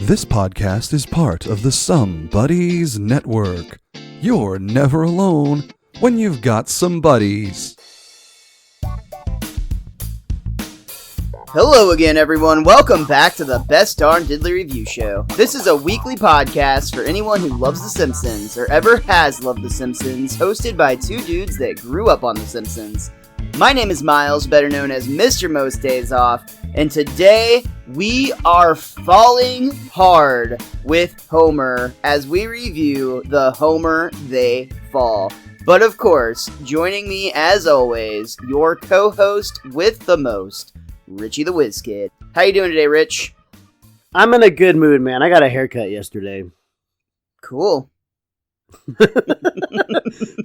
This podcast is part of the Some Buddies Network. You're never alone when you've got some buddies. Hello again, everyone. Welcome back to the Best Darn Diddly Review Show. This is a weekly podcast for anyone who loves The Simpsons or ever has loved The Simpsons, hosted by two dudes that grew up on The Simpsons. My name is Miles, better known as Mr. Most Days Off, and today we are falling hard with Homer as we review the Homer They Fall. But of course, joining me as always, your co-host with the most, Richie the Whiz Kid. How you doing today, Rich? I'm in a good mood, man. I got a haircut yesterday. Cool.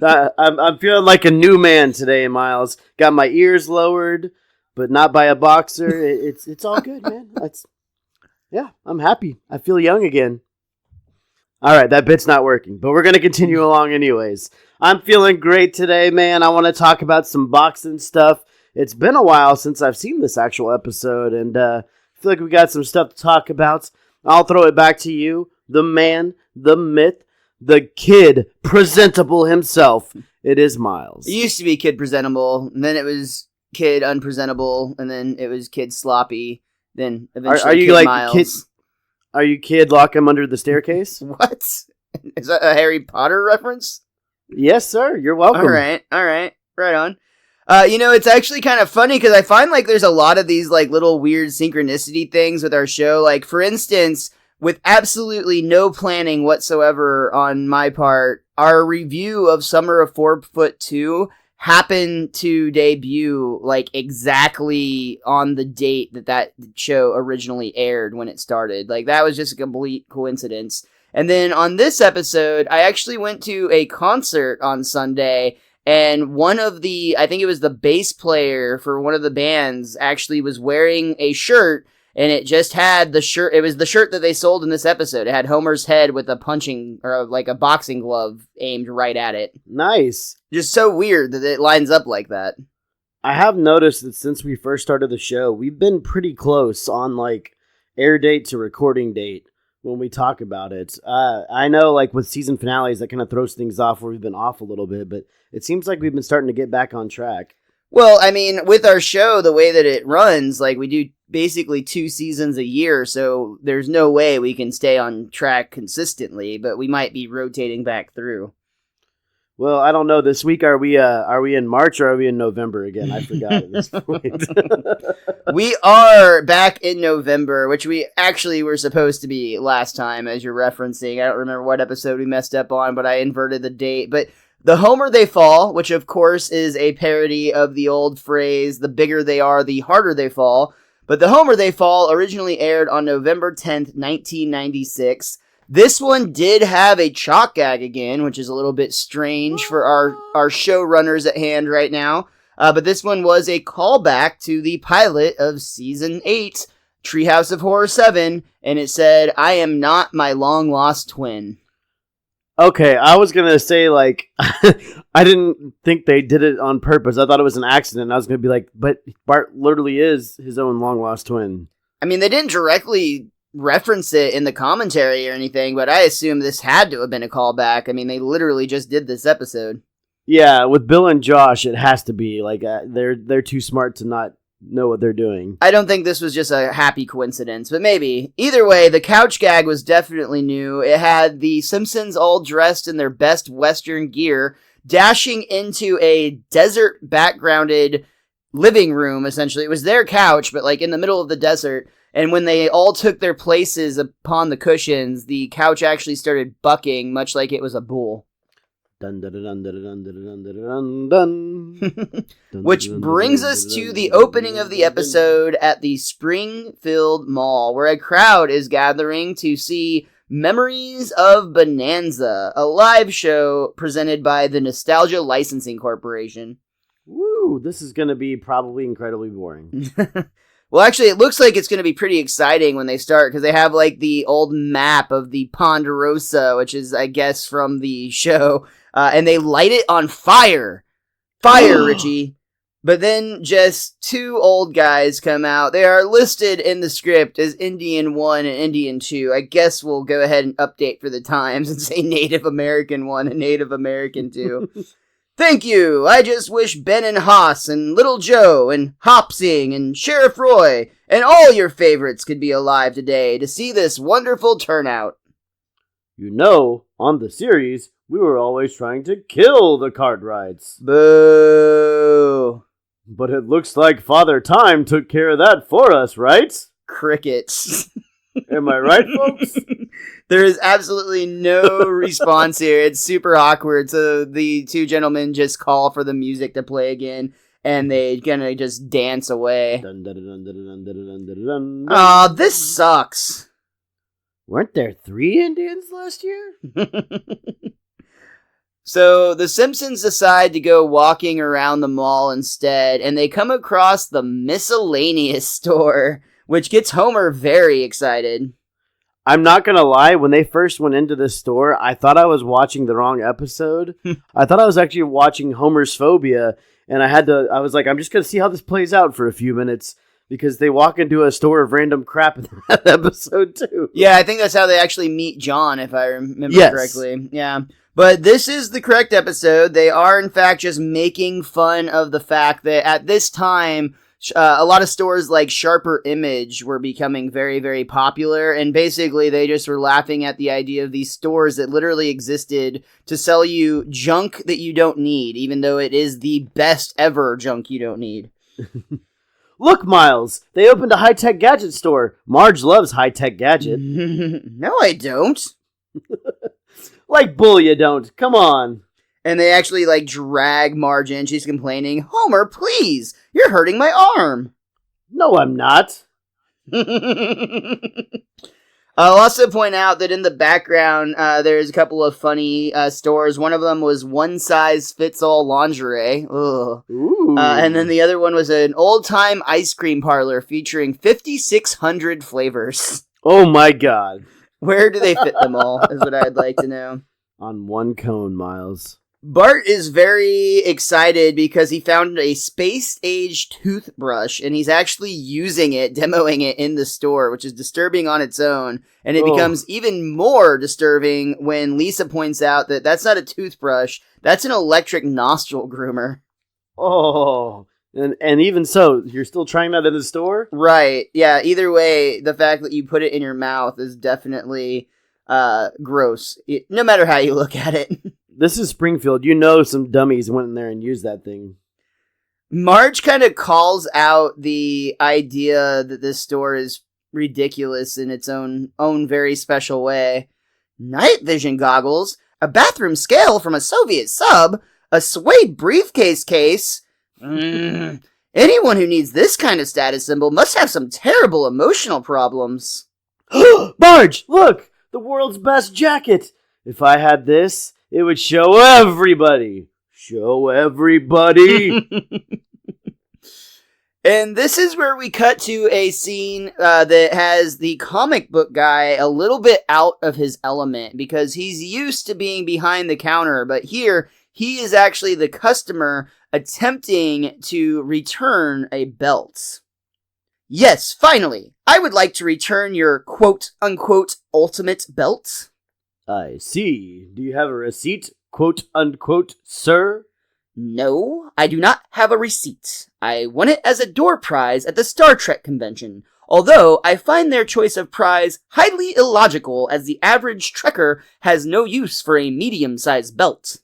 I'm feeling like a new man today, Miles. Got my ears lowered, but not by a boxer. It's all good, man. I'm happy. I feel young again. All right, that bit's not working, but we're going to continue along anyways. I'm feeling great today, man. I want to talk about some boxing stuff. It's been a while since I've seen this actual episode, and I feel like we got some stuff to talk about. I'll throw it back to you, the man, the myth, the kid presentable himself. It is Miles. It used to be Kid Presentable, and then it was Kid Unpresentable, and then it was Kid Sloppy, then eventually are you Kid like Miles. Are you Kid Lock Him Under the Staircase? What? Is that a Harry Potter reference? Yes, sir. You're welcome. All right. Right on. It's actually kind of funny because I find like there's a lot of these like little weird synchronicity things with our show. Like, for instance, with absolutely no planning whatsoever on my part, our review of Summer of 4'2" happened to debut like exactly on the date that show originally aired when it started. Like, that was just a complete coincidence. And then on this episode, I actually went to a concert on Sunday, and one of I think it was the bass player for one of the bands, actually was wearing a shirt, and it just had the shirt. It was the shirt that they sold in this episode. It had Homer's head with a punching, or like a boxing glove aimed right at it. Nice. Just so weird that it lines up like that. I have noticed that since we first started the show, we've been pretty close on like air date to recording date when we talk about it. I know like with season finales, that kind of throws things off where we've been off a little bit, but it seems like we've been starting to get back on track. Well, I mean, with our show, the way that it runs, like we do basically 2 seasons a year, so there's no way we can stay on track consistently, but we might be rotating back through. Well, I don't know. This week, are we in March or are we in November again? I forgot at this point. We are back in November, which we actually were supposed to be last time, as you're referencing. I don't remember what episode we messed up on, but I inverted the date. But the Homer They Fall, which of course is a parody of the old phrase, the bigger they are, the harder they fall. But the Homer They Fall originally aired on November 10th, 1996. This one did have a chalk gag again, which is a little bit strange for our showrunners at hand right now. But this one was a callback to the pilot of Season 8, Treehouse of Horror 7, and it said, "I am not my long-lost twin." Okay, I was going to say, like, I didn't think they did it on purpose. I thought it was an accident. I was going to be like, but Bart literally is his own long-lost twin. I mean, they didn't directly reference it in the commentary or anything, but I assume this had to have been a callback. I mean, they literally just did this episode. Yeah, with Bill and Josh, it has to be. Like, they're too smart to not know what they're doing. I don't think this was just a happy coincidence, but maybe. Either way, the couch gag was definitely new. It had the Simpsons all dressed in their best Western gear, dashing into a desert backgrounded living room, essentially. It was their couch, but like in the middle of the desert. And when they all took their places upon the cushions, the couch actually started bucking, much like it was a bull. Which brings us to the opening of the episode at the Springfield Mall, where a crowd is gathering to see Memories of Bonanza, a live show presented by the Nostalgia Licensing Corporation. Woo, this is going to be probably incredibly boring. Well, actually, it looks like it's going to be pretty exciting when they start, because they have, like, the old map of the Ponderosa, which is, I guess, from the show, and they light it on fire. Fire, Richie. But then just two old guys come out. They are listed in the script as Indian 1 and Indian 2. I guess we'll go ahead and update for the times and say Native American 1 and Native American 2. Thank you. I just wish Ben and Haas and Little Joe and Hopsing and Sheriff Roy and all your favorites could be alive today to see this wonderful turnout. You know, on the series, we were always trying to kill the Cartwrights. Boo. But it looks like Father Time took care of that for us, right? Crickets. Am I right, folks? There is absolutely no response here. It's super awkward. So the two gentlemen just call for the music to play again, and they gonna just dance away. Aw, this sucks. Weren't there 3 Indians last year? So the Simpsons decide to go walking around the mall instead, and they come across the miscellaneous store, which gets Homer very excited. I'm not gonna lie, when they first went into this store, I thought I was watching the wrong episode. I thought I was actually watching Homer's Phobia, and I was like, I'm just gonna see how this plays out for a few minutes, because they walk into a store of random crap in that episode too. Yeah, I think that's how they actually meet John, if I remember correctly. Yeah. But this is the correct episode. They are, in fact, just making fun of the fact that at this time, a lot of stores like Sharper Image were becoming very, very popular. And basically, they just were laughing at the idea of these stores that literally existed to sell you junk that you don't need, even though it is the best ever junk you don't need. Look, Miles, they opened a high-tech gadget store. Marge loves high-tech gadget. No, I don't. Like bull, you don't. Come on. And they actually, drag Marge in. She's complaining, Homer, please, you're hurting my arm. No, I'm not. I'll also point out that in the background, there's a couple of funny stores. One of them was One Size Fits All Lingerie. Ugh. Ooh. And then the other one was an old-time ice cream parlor featuring 5,600 flavors. Oh, my God. Where do they fit them all, is what I'd like to know. On one cone, Miles. Bart is very excited because he found a space-age toothbrush, and he's actually using it, demoing it in the store, which is disturbing on its own. And it becomes even more disturbing when Lisa points out that that's not a toothbrush, that's an electric nostril groomer. Oh, and even so, you're still trying that in the store? Right, yeah, either way, the fact that you put it in your mouth is definitely gross, no matter how you look at it. This is Springfield. You know some dummies went in there and used that thing. Marge kind of calls out the idea that this store is ridiculous in its own very special way. Night vision goggles, a bathroom scale from a Soviet sub, a suede briefcase case. Anyone who needs this kind of status symbol must have some terrible emotional problems. Marge, look! The world's best jacket! If I had this, it would show everybody. Show everybody! And this is where we cut to a scene that has the comic book guy a little bit out of his element because he's used to being behind the counter, but here he is actually the customer attempting to return a belt. Yes, finally, I would like to return your quote-unquote ultimate belt. I see. Do you have a receipt, quote-unquote, sir? No, I do not have a receipt. I won it as a door prize at the Star Trek convention, although I find their choice of prize highly illogical as the average Trekker has no use for a medium-sized belt.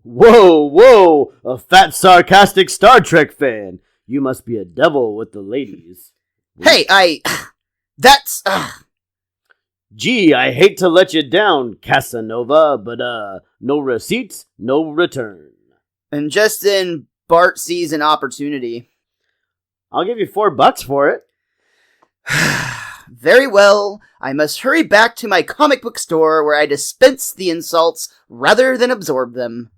Whoa, a fat sarcastic Star Trek fan. You must be a devil with the ladies. Hey, that's, Gee, I hate to let you down, Casanova, but, no receipt, no return. And just then, Bart sees an opportunity. I'll give you $4 for it. Very well, I must hurry back to my comic book store where I dispense the insults rather than absorb them.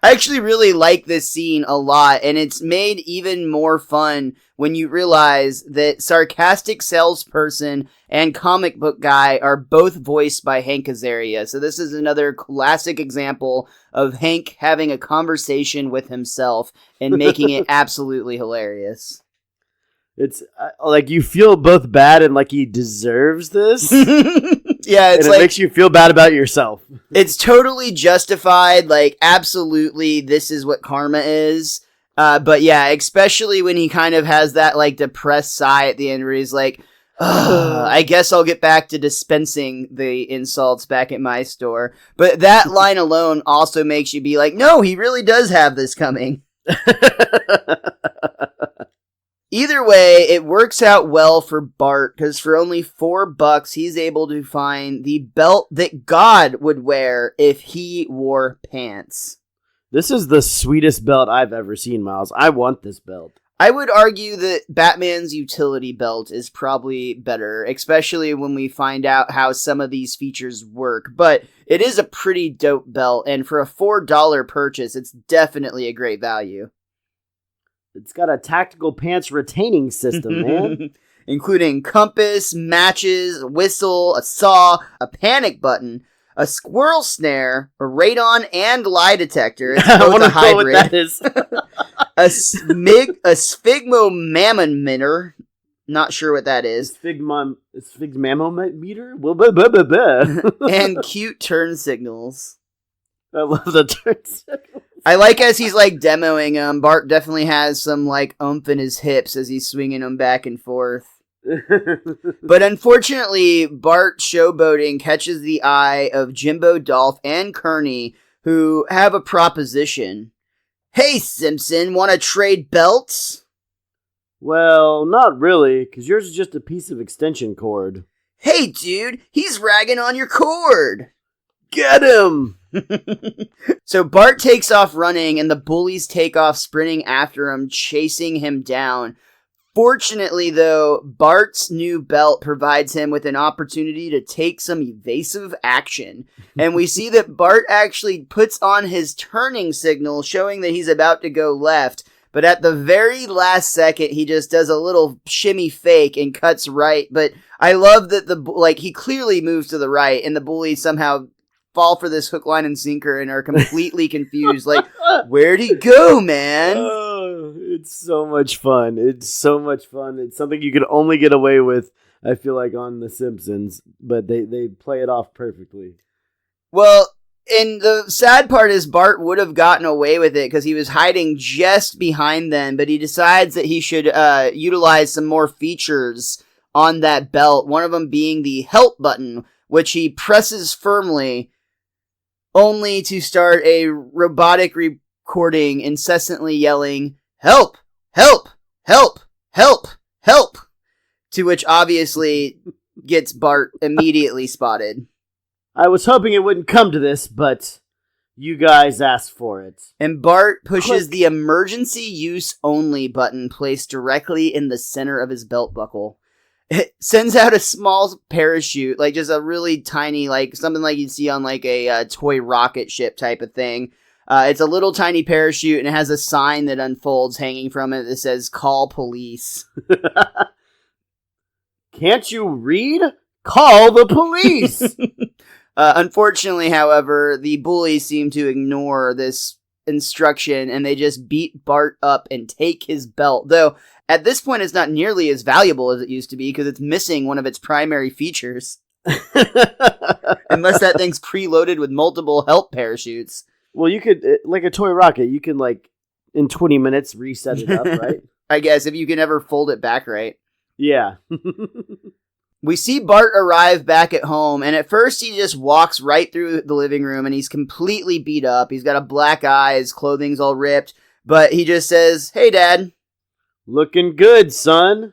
I actually really like this scene a lot, and it's made even more fun when you realize that sarcastic salesperson and comic book guy are both voiced by Hank Azaria. So this is another classic example of Hank having a conversation with himself and making it absolutely hilarious. It's like you feel both bad and like he deserves this. Yeah, it's and it makes you feel bad about yourself. It's totally justified. Like, absolutely, this is what karma is. But yeah, especially when he kind of has that like depressed sigh at the end where he's like, I guess I'll get back to dispensing the insults back at my store. But that line alone also makes you be like, no, he really does have this coming. Either way, it works out well for Bart, because for only $4, he's able to find the belt that God would wear if he wore pants. This is the sweetest belt I've ever seen, Miles. I want this belt. I would argue that Batman's utility belt is probably better, especially when we find out how some of these features work. But it is a pretty dope belt, and for a $4 purchase, it's definitely a great value. It's got a tactical pants retaining system, man. Including compass, matches, a whistle, a saw, a panic button, a squirrel snare, a radon, and lie detector. It's I both want a to know hybrid. what that is. A sphygmomanometer. Not sure what that is. Sphygmomanometer? And cute turn signals. I love the turn signals. I like as he's like demoing them. Bart definitely has some like oomph in his hips as he's swinging them back and forth. But unfortunately, Bart showboating catches the eye of Jimbo, Dolph, and Kearney, who have a proposition. Hey, Simpson, want to trade belts? Well, not really, because yours is just a piece of extension cord. Hey, dude, he's ragging on your cord. Get him! So Bart takes off running, and the bullies take off sprinting after him, chasing him down. Fortunately, though, Bart's new belt provides him with an opportunity to take some evasive action. And we see that Bart actually puts on his turning signal, showing that he's about to go left. But at the very last second, he just does a little shimmy fake and cuts right. But I love that he clearly moves to the right, and the bullies somehow fall for this hook, line, and sinker and are completely confused. Like, where'd he go, man? Oh, it's so much fun. It's so much fun. It's something you could only get away with, I feel like, on The Simpsons. But they play it off perfectly. Well, and the sad part is Bart would have gotten away with it because he was hiding just behind them, but he decides that he should utilize some more features on that belt, one of them being the help button, which he presses firmly, only to start a robotic recording incessantly yelling, "Help! Help! Help! Help! Help!" To which obviously gets Bart immediately spotted. I was hoping it wouldn't come to this, but you guys asked for it. And Bart pushes the emergency use only button placed directly in the center of his belt buckle. It sends out a small parachute, like just a really tiny, like something like you'd see on like a toy rocket ship type of thing. It's a little tiny parachute, and it has a sign that unfolds hanging from it that says, "Call police." Can't you read? Call the police! Unfortunately, however, the bullies seem to ignore this instruction, and they just beat Bart up and take his belt. Though, at this point, it's not nearly as valuable as it used to be, because it's missing one of its primary features. Unless that thing's preloaded with multiple help parachutes. Well, you could, like a toy rocket, you can, like, in 20 minutes reset it up, right? I guess, if you can ever fold it back right. Yeah. We see Bart arrive back at home, and at first he just walks right through the living room, and he's completely beat up. He's got a black eye, his clothing's all ripped, but he just says, "Hey, Dad." Looking good, son.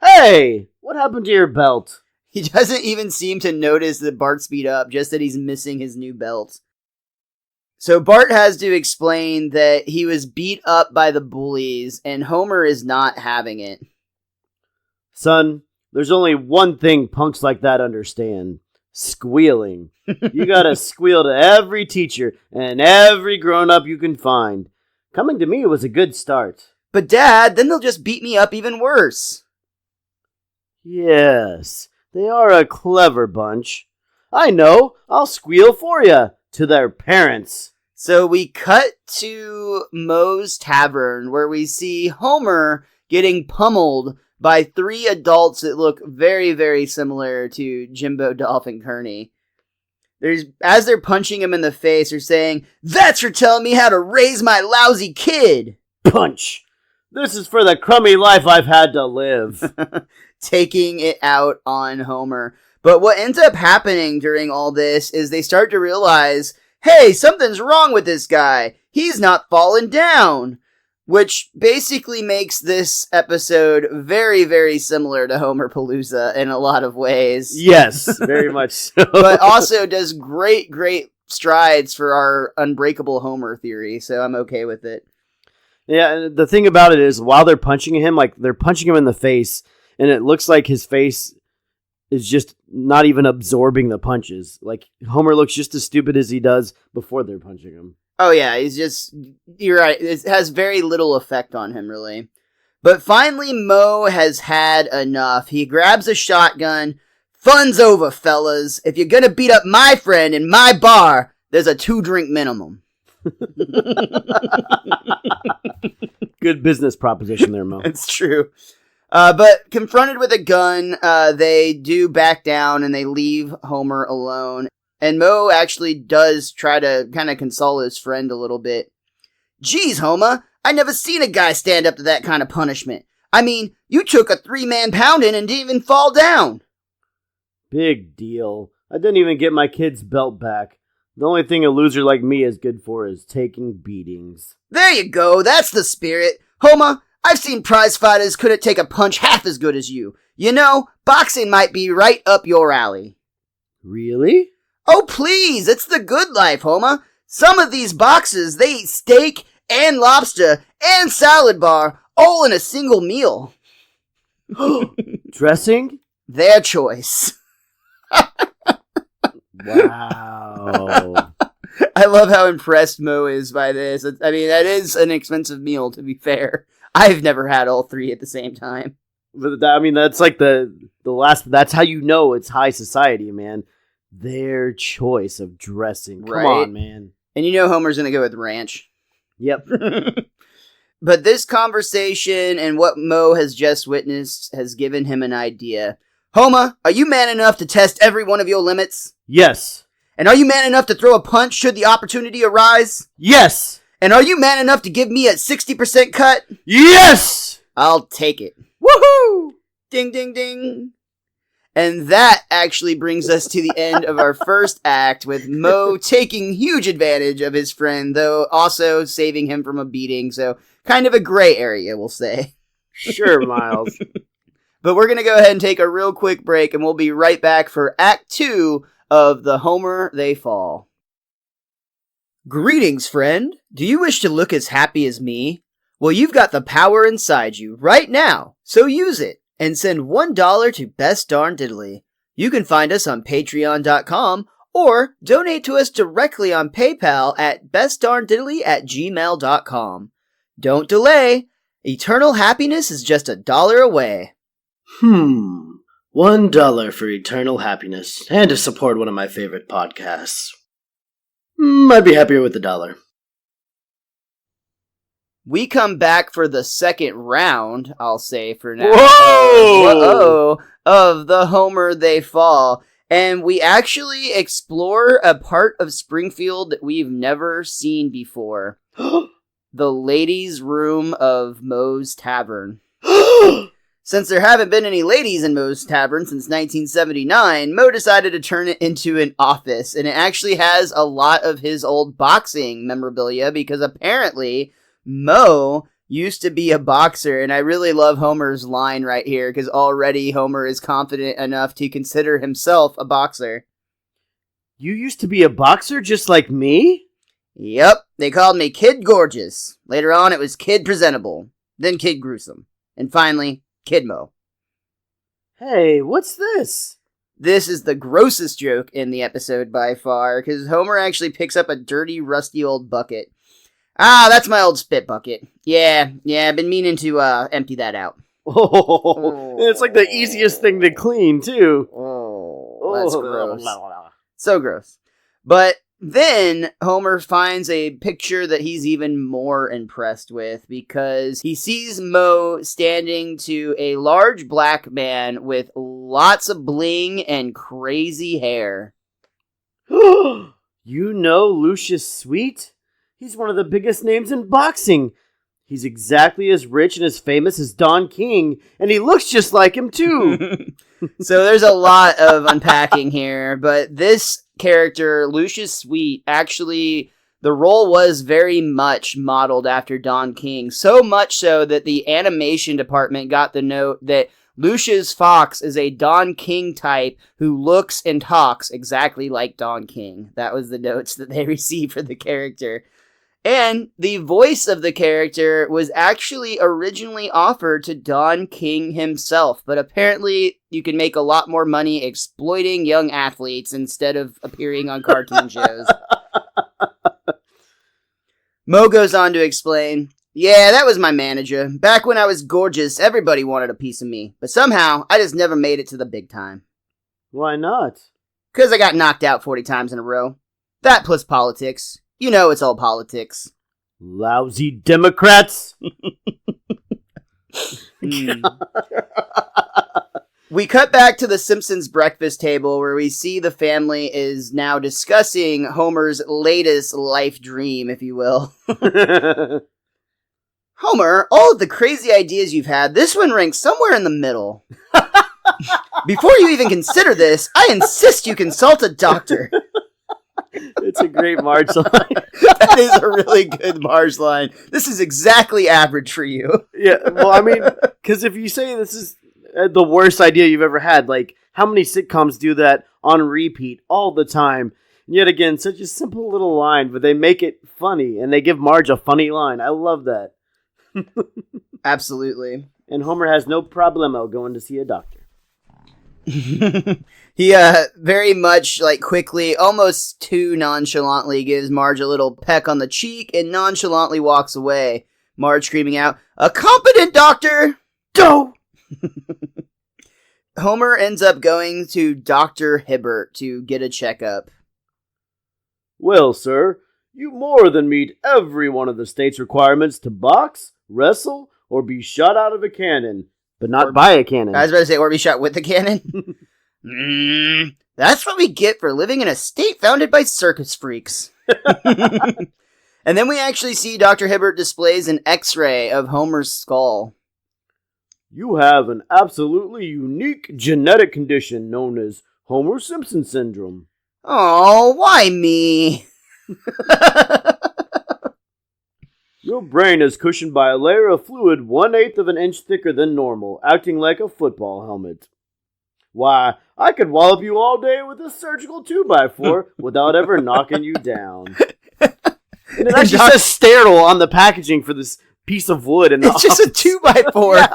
Hey, what happened to your belt? He doesn't even seem to notice that Bart's beat up, just that he's missing his new belt. So Bart has to explain that he was beat up by the bullies, and Homer is not having it. Son, there's only one thing punks like that understand. Squealing. You gotta squeal to every teacher and every grown-up you can find. Coming to me was a good start. But Dad, then they'll just beat me up even worse. Yes, they are a clever bunch. I know, I'll squeal for ya to their parents. So we cut to Moe's Tavern, where we see Homer getting pummeled by 3 adults that look very, very similar to Jimbo, Dolph, and Kearney. As they're punching him in the face, they're saying, "That's for telling me how to raise my lousy kid!" Punch! This is for the crummy life I've had to live. Taking it out on Homer. But what ends up happening during all this is they start to realize, hey, something's wrong with this guy. He's not falling down. Which basically makes this episode very, very similar to Homer Palooza in a lot of ways. Yes, very much so. But also does great, great strides for our unbreakable Homer theory, so I'm okay with it. Yeah, and the thing about it is, while they're punching him, like, they're punching him in the face, and it looks like his face is just not even absorbing the punches. Like, Homer looks just as stupid as he does before they're punching him. Oh yeah, you're right, it has very little effect on him, really. But finally, Moe has had enough. He grabs a shotgun. Fun's over, fellas. If you're gonna beat up my friend in my bar, there's a 2-drink minimum. Good business proposition there, Mo. It's true. But confronted with a gun, they do back down and they leave Homer alone. And Moe actually does try to kind of console his friend a little bit. "Geez, Homer, I never seen a guy stand up to that kind of punishment. I mean, you took a 3-man pounding and didn't even fall down." Big deal. I didn't even get my kid's belt back. The only thing a loser like me is good for is taking beatings. There you go, that's the spirit. Homer, I've seen prize fighters couldn't take a punch half as good as you. You know, boxing might be right up your alley. Really? Oh, please, it's the good life, Homer. Some of these boxers, they eat steak and lobster and salad bar all in a single meal. Dressing? Their choice. Wow. I love how impressed Moe is by this. I mean, that is an expensive meal, to be fair. I've never had all 3 at the same time. But I mean, that's like the last, that's how you know it's high society, man. Their choice of dressing. Come on, man. And you know Homer's going to go with ranch. Yep. But this conversation and what Moe has just witnessed has given him an idea. Homer, are you man enough to test every one of your limits? Yes. And are you man enough to throw a punch should the opportunity arise? Yes. And are you man enough to give me a 60% cut? Yes! I'll take it. Woohoo! Ding, ding, ding. And that actually brings us to the end of our first act, with Moe taking huge advantage of his friend, though also saving him from a beating. So kind of a gray area, we'll say. Sure, Miles. But we're going to go ahead and take a real quick break, and we'll be right back for Act 2 of The Homer They Fall. Greetings, friend. Do you wish to look as happy as me? Well, you've got the power inside you right now, so use it and send $1 to Best Darn Diddly. You can find us on Patreon.com or donate to us directly on PayPal at bestdarndiddly@gmail.com. Don't delay. Eternal happiness is just $1 away. $1 for eternal happiness and to support one of my favorite podcasts. I'd be happier with $1. We come back for the second round, I'll say for now. Whoa! Of The Homer They Fall. And we actually explore a part of Springfield that we've never seen before. The ladies' room of Moe's Tavern. Since there haven't been any ladies in Moe's Tavern since 1979, Moe decided to turn it into an office. And it actually has a lot of his old boxing memorabilia, because apparently Moe used to be a boxer. And I really love Homer's line right here, because already Homer is confident enough to consider himself a boxer. You used to be a boxer just like me? Yep, they called me Kid Gorgeous. Later on it was Kid Presentable, then Kid Gruesome, and finally Kid Moe. Hey, what's this? This is the grossest joke in the episode by far, because Homer actually picks up a dirty, rusty old bucket. Ah, that's my old spit bucket. Yeah, I've been meaning to empty that out. Oh, it's like the easiest thing to clean, too. Oh, that's gross. So gross. But then Homer finds a picture that he's even more impressed with because he sees Moe standing to a large black man with lots of bling and crazy hair. You know Lucius Sweet? He's one of the biggest names in boxing. He's exactly as rich and as famous as Don King, and he looks just like him, too. So there's a lot of unpacking here, but this character, Lucius Sweet, actually, the role was very much modeled after Don King. So much so that the animation department got the note that Lucius Fox is a Don King type who looks and talks exactly like Don King. That was the notes that they received for the character. And the voice of the character was actually originally offered to Don King himself, but apparently you can make a lot more money exploiting young athletes instead of appearing on cartoon shows. Moe goes on to explain, "Yeah, that was my manager. Back when I was gorgeous, everybody wanted a piece of me, but somehow I just never made it to the big time." Why not? "'Cause I got knocked out 40 times in a row. That plus politics. You know it's all politics." Lousy Democrats! We cut back to the Simpsons breakfast table where we see the family is now discussing Homer's latest life dream, if you will. "Homer, all of the crazy ideas you've had, this one ranks somewhere in the middle. Before you even consider this, I insist you consult a doctor." It's a great Marge line. That is a really good Marge line. This is exactly average for you. Yeah, well, I mean, because if you say this is the worst idea you've ever had, like, how many sitcoms do that on repeat all the time? And yet again, such a simple little line, but they make it funny, and they give Marge a funny line. I love that. Absolutely. And Homer has no problemo going to see a doctor. He very much, like, quickly, almost too nonchalantly, gives Marge a little peck on the cheek and nonchalantly walks away. Marge screaming out, "A competent doctor! Go!" Homer ends up going to Dr. Hibbert to get a checkup. "Well, sir, you more than meet every one of the state's requirements to box, wrestle, or be shot out of a cannon. But not by a cannon." I was about to say, or be shot with a cannon. That's what we get for living in a state founded by circus freaks. And then we actually see Dr. Hibbert displays an x-ray of Homer's skull. "You have an absolutely unique genetic condition known as Homer Simpson syndrome." Oh, why me? "Your brain is cushioned by a layer of fluid 1/8 of an inch thicker than normal, acting like a football helmet. Why, I could wallop you all day with a surgical 2x4 without ever knocking you down." And it actually says sterile on the packaging for this piece of wood. It's just a 2x4.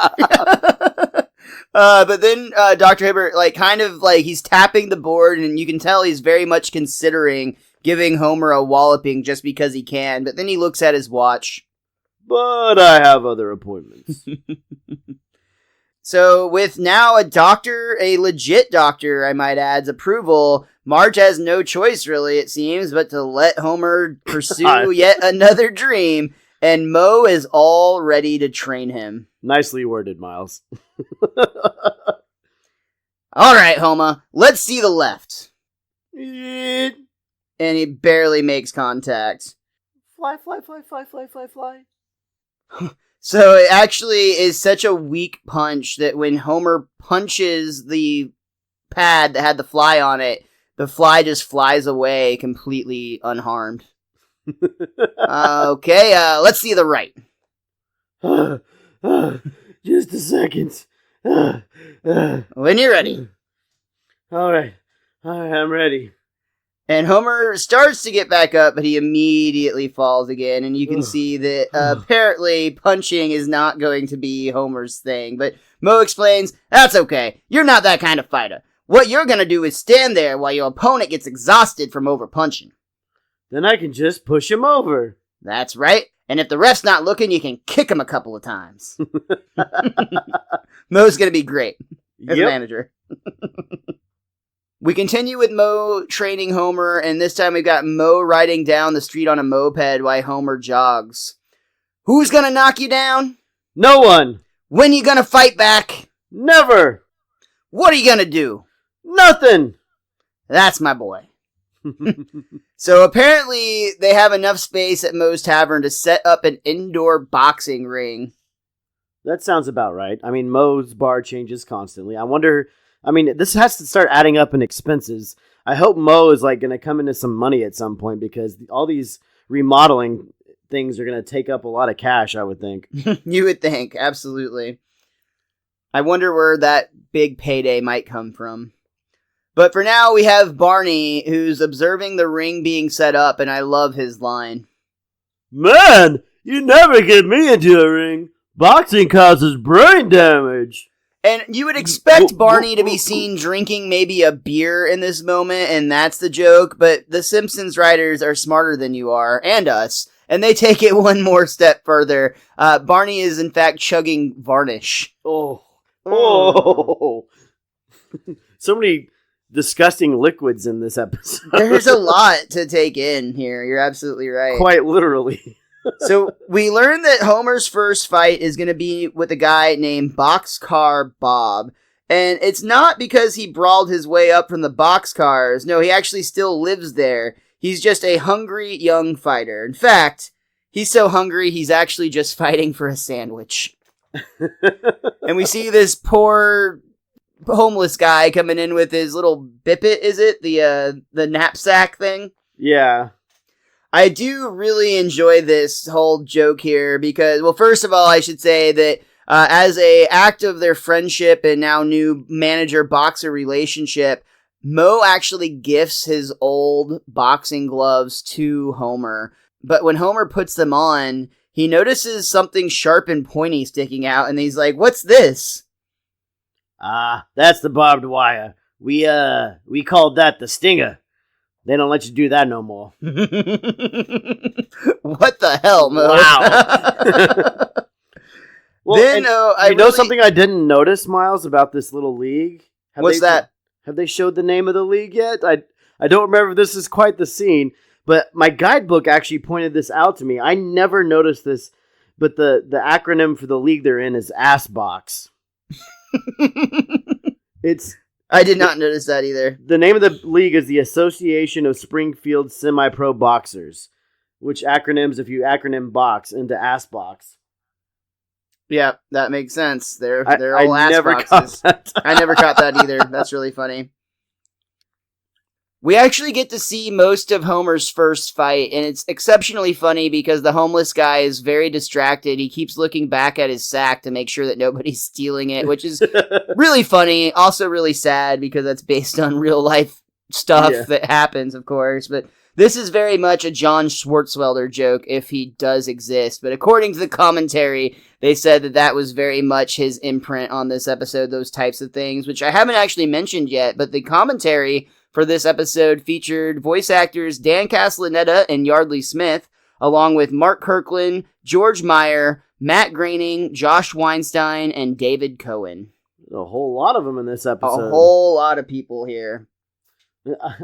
But then Dr. Hibbert, like, kind of like he's tapping the board, and you can tell he's very much considering giving Homer a walloping just because he can. But then he looks at his watch. "But I have other appointments." So with now a doctor, a legit doctor, I might add's approval, Marge has no choice, really, it seems, but to let Homer pursue yet another dream, and Moe is all ready to train him. Nicely worded, Miles. "All right, Homer, let's see the left." "Fly, And he barely makes contact. fly, fly, fly, fly, fly, fly." So it actually is such a weak punch that when Homer punches the pad that had the fly on it, the fly just flies away completely unharmed. Okay, let's see the right. Just a second. When you're ready. All right, I'm ready. And Homer starts to get back up, but he immediately falls again. And you can see that apparently punching is not going to be Homer's thing. But Moe explains, "That's okay. You're not that kind of fighter. What you're going to do is stand there while your opponent gets exhausted from over punching." Then I can just push him over. That's right. And if the ref's not looking, you can kick him a couple of times. Mo's going to be great as a manager. We continue with Mo training Homer, and this time we've got Mo riding down the street on a moped while Homer jogs. Who's going to knock you down? No one. When you going to fight back? Never. What are you going to do? Nothing. That's my boy. So apparently they have enough space at Moe's Tavern to set up an indoor boxing ring. That sounds about right. I mean, Moe's bar changes constantly. I wonder, this has to start adding up in expenses. I hope Mo is going to come into some money at some point because all these remodeling things are going to take up a lot of cash, I would think. You would think, absolutely. I wonder where that big payday might come from. But for now, we have Barney, who's observing the ring being set up, and I love his line. Man, you never get me into a ring. Boxing causes brain damage. And you would expect Barney to be seen drinking maybe a beer in this moment, and that's the joke, but the Simpsons writers are smarter than you are, and us, and they take it one more step further. Barney is, in fact, chugging varnish. Oh. So many disgusting liquids in this episode. There's a lot to take in here. You're absolutely right. Quite literally. So we learn that Homer's first fight is going to be with a guy named Boxcar Bob. And it's not because he brawled his way up from the boxcars. No, he actually still lives there. He's just a hungry young fighter. In fact, he's so hungry he's actually just fighting for a sandwich. And we see this poor homeless guy coming in with his little bippet, is it? The knapsack thing? Yeah. I do really enjoy this whole joke here because, well, first of all, I should say that as a act of their friendship and now new manager-boxer relationship, Mo actually gifts his old boxing gloves to Homer. But when Homer puts them on, he notices something sharp and pointy sticking out, and he's like, "What's this?" That's the barbed wire. We called that the stinger. They don't let you do that no more. What the hell, Mo? Wow. Well, then, something I didn't notice, Miles, about this little league? What's that? Have they showed the name of the league yet? I don't remember if this is quite the scene, but my guidebook actually pointed this out to me. I never noticed this, but the acronym for the league they're in is AssBox. I did not notice that either. The name of the league is the Association of Springfield Semi-Pro Boxers, which acronyms, if you acronym box, into AssBox. Yeah, that makes sense. They're all ass boxes. I never caught that either. That's really funny. We actually get to see most of Homer's first fight, and it's exceptionally funny because the homeless guy is very distracted. He keeps looking back at his sack to make sure that nobody's stealing it, which is really funny. Also really sad because that's based on real life stuff that happens, of course. But this is very much a John Swartzwelder joke if he does exist. But according to the commentary, they said that was very much his imprint on this episode, those types of things, which I haven't actually mentioned yet. But the commentary for this episode featured voice actors Dan Castellaneta and Yardley Smith, along with Mark Kirkland, George Meyer, Matt Groening, Josh Weinstein, and David Cohen. A whole lot of them in this episode. A whole lot of people here.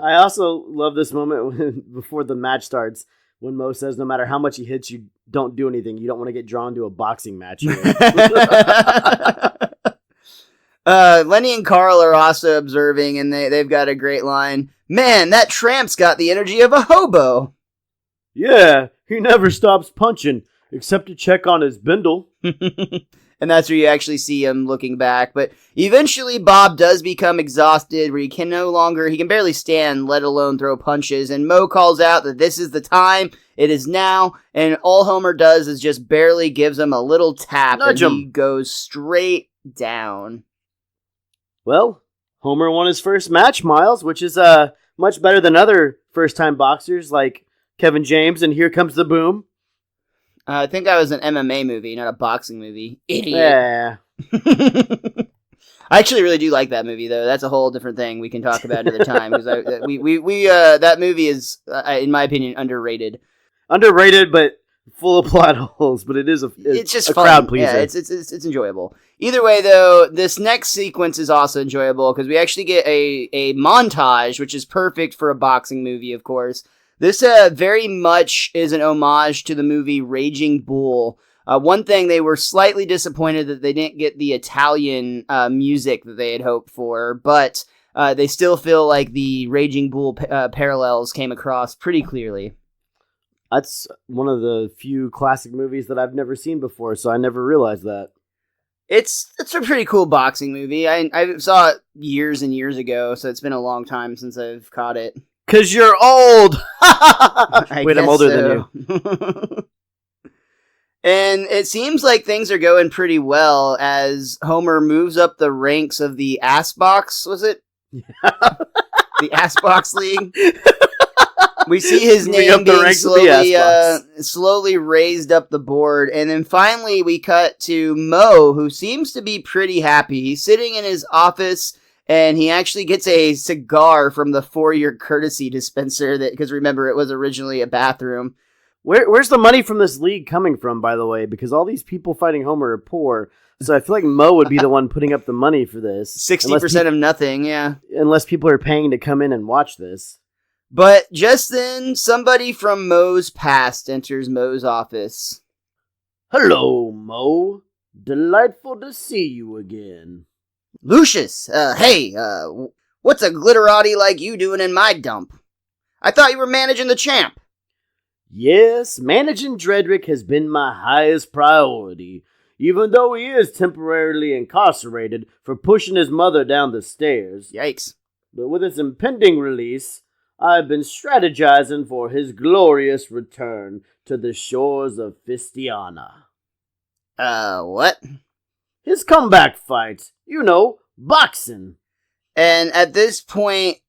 I also love this moment before the match starts when Mo says no matter how much he hits you, don't do anything. You don't want to get drawn to a boxing match. Lenny and Carl are also observing, and they've got a great line. Man, that tramp's got the energy of a hobo. Yeah, he never stops punching, except to check on his bindle. And that's where you actually see him looking back. But eventually Bob does become exhausted, where he can barely stand, let alone throw punches. And Mo calls out that this is the time, it is now, and all Homer does is just barely gives him a little tap, Nudge and him. He goes straight down. Well, Homer won his first match, Miles, which is much better than other first-time boxers like Kevin James and Here Comes the Boom. I think that was an MMA movie, not a boxing movie. Idiot. Yeah. I actually really do like that movie, though. That's a whole different thing we can talk about another time. Because that movie is, in my opinion, underrated. Underrated, but full of plot holes, but it's just a fun. crowd pleaser. Yeah, it's enjoyable. Either way, though, this next sequence is also enjoyable because we actually get a montage, which is perfect for a boxing movie, of course. This very much is an homage to the movie Raging Bull. One thing, they were slightly disappointed that they didn't get the Italian music that they had hoped for, but they still feel like the Raging Bull parallels came across pretty clearly. That's one of the few classic movies that I've never seen before, so I never realized that. It's a pretty cool boxing movie. I saw it years and years ago, so it's been a long time since I've caught it. 'Cause you're old! Wait, I'm older than you. And it seems like things are going pretty well as Homer moves up the ranks of the Ass Box, was it? The Ass Box League? We see his name being slowly raised up the board, and then finally we cut to Mo, who seems to be pretty happy. He's sitting in his office, and he actually gets a cigar from the for-your courtesy dispenser, because remember, it was originally a bathroom. Where's the money from this league coming from, by the way? Because all these people fighting Homer are poor, so I feel like Mo would be the one putting up the money for this. 60% of nothing, yeah. Unless people are paying to come in and watch this. But just then, somebody from Mo's past enters Mo's office. Hello, Mo. Delightful to see you again. Lucius, hey, what's a glitterati like you doing in my dump? I thought you were managing the champ. Yes, managing Dredrick has been my highest priority, even though he is temporarily incarcerated for pushing his mother down the stairs. Yikes. But with his impending release, I've been strategizing for his glorious return to the shores of Fistiana. What? His comeback fight. You know, boxing. And at this point,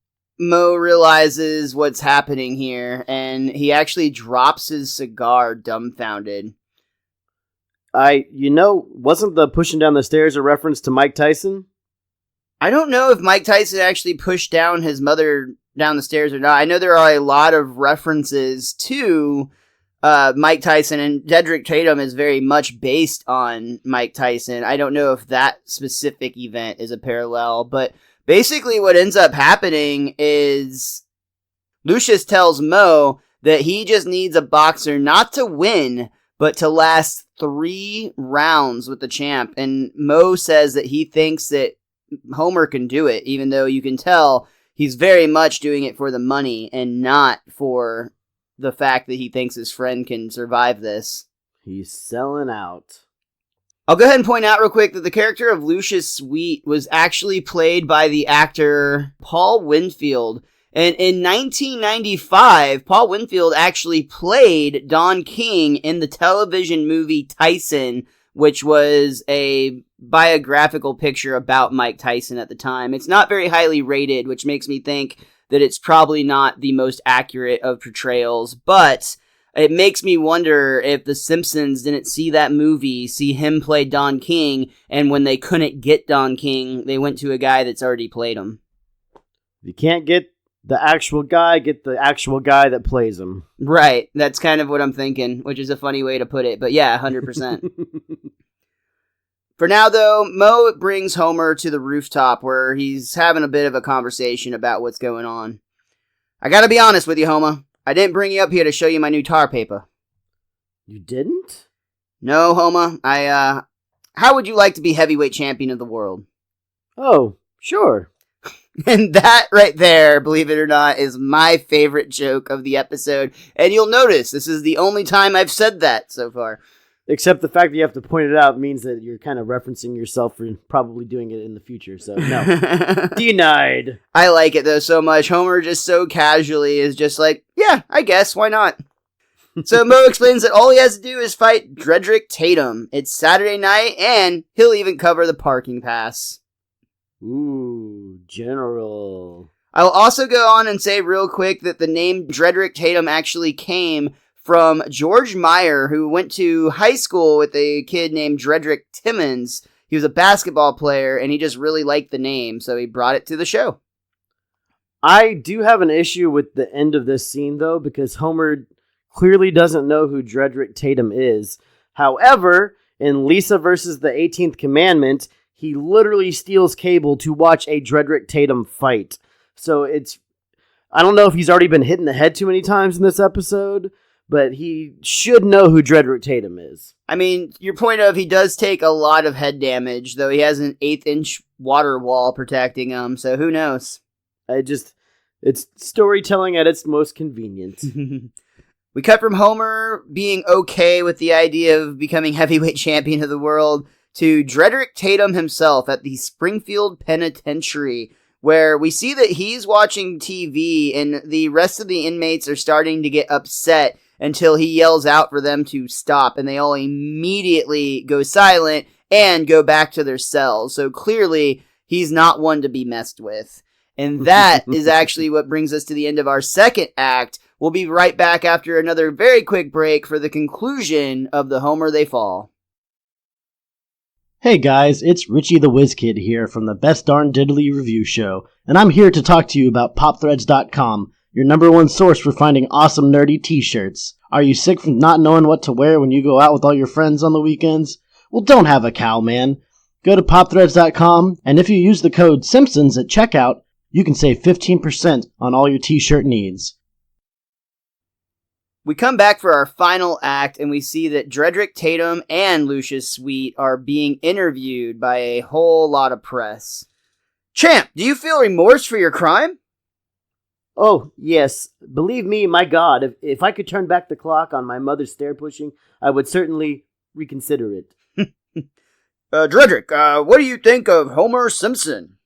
Mo realizes what's happening here, and he actually drops his cigar dumbfounded. Wasn't the pushing down the stairs a reference to Mike Tyson? I don't know if Mike Tyson actually pushed down his mother down the stairs or not. I know there are a lot of references to Mike Tyson, and Dedrick Tatum is very much based on Mike Tyson. I don't know if that specific event is a parallel, but basically what ends up happening is Lucius tells Mo that he just needs a boxer not to win, but to last 3 rounds with the champ. And Mo says that he thinks that Homer can do it, even though you can tell he's very much doing it for the money and not for the fact that he thinks his friend can survive this. He's selling out. I'll go ahead and point out real quick that the character of Lucius Sweet was actually played by the actor Paul Winfield. And in 1995, Paul Winfield actually played Don King in the television movie Tyson, which was a biographical picture about Mike Tyson at the time. It's not very highly rated, which makes me think that it's probably not the most accurate of portrayals, but it makes me wonder if The Simpsons didn't see that movie, see him play Don King, and when they couldn't get Don King, they went to a guy that's already played him. If you can't get the actual guy, get the actual guy that plays him. Right, that's kind of what I'm thinking, which is a funny way to put it, but yeah, 100%. For now, though, Mo brings Homer to the rooftop where he's having a bit of a conversation about what's going on. I gotta be honest with you, Homer. I didn't bring you up here to show you my new tar paper. You didn't? No, Homer. How would you like to be heavyweight champion of the world? Oh, sure. And that right there, believe it or not, is my favorite joke of the episode. And you'll notice this is the only time I've said that so far. Except the fact that you have to point it out means that you're kind of referencing yourself for probably doing it in the future. So, no. Denied. I like it, though, so much. Homer just so casually is just like, yeah, I guess, why not? So Mo explains that all he has to do is fight Dredrick Tatum. It's Saturday night, and he'll even cover the parking pass. Ooh, General. I'll also go on and say real quick that the name Dredrick Tatum actually came from George Meyer, who went to high school with a kid named Dredrick Timmons. He was a basketball player, and he just really liked the name, so he brought it to the show. I do have an issue with the end of this scene, though, because Homer clearly doesn't know who Dredrick Tatum is. However, in Lisa versus the 18th Commandment, he literally steals cable to watch a Dredrick Tatum fight. So I don't know if he's already been hit in the head too many times in this episode, but he should know who Dredrick Tatum is. I mean, your point of he does take a lot of head damage, though he has an 1/8-inch water wall protecting him, so who knows? It's storytelling at its most convenient. We cut from Homer being okay with the idea of becoming heavyweight champion of the world to Dredrick Tatum himself at the Springfield Penitentiary, where we see that he's watching TV and the rest of the inmates are starting to get upset until he yells out for them to stop, and they all immediately go silent and go back to their cells. So clearly, he's not one to be messed with. And that is actually what brings us to the end of our second act. We'll be right back after another very quick break for the conclusion of the Homer They Fall. Hey guys, it's Richie the Whiz Kid here from the Best Darn Diddly Review Show, and I'm here to talk to you about PopThreads.com, your #1 source for finding awesome nerdy t-shirts. Are you sick from not knowing what to wear when you go out with all your friends on the weekends? Well, don't have a cow, man. Go to PopThreads.com, and if you use the code Simpsons at checkout, you can save 15% on all your t-shirt needs. We come back for our final act, and we see that Dredrick Tatum and Lucius Sweet are being interviewed by a whole lot of press. Champ, do you feel remorse for your crime? Oh, yes. Believe me, my God, if I could turn back the clock on my mother's stair pushing, I would certainly reconsider it. Dredrick, what do you think of Homer Simpson?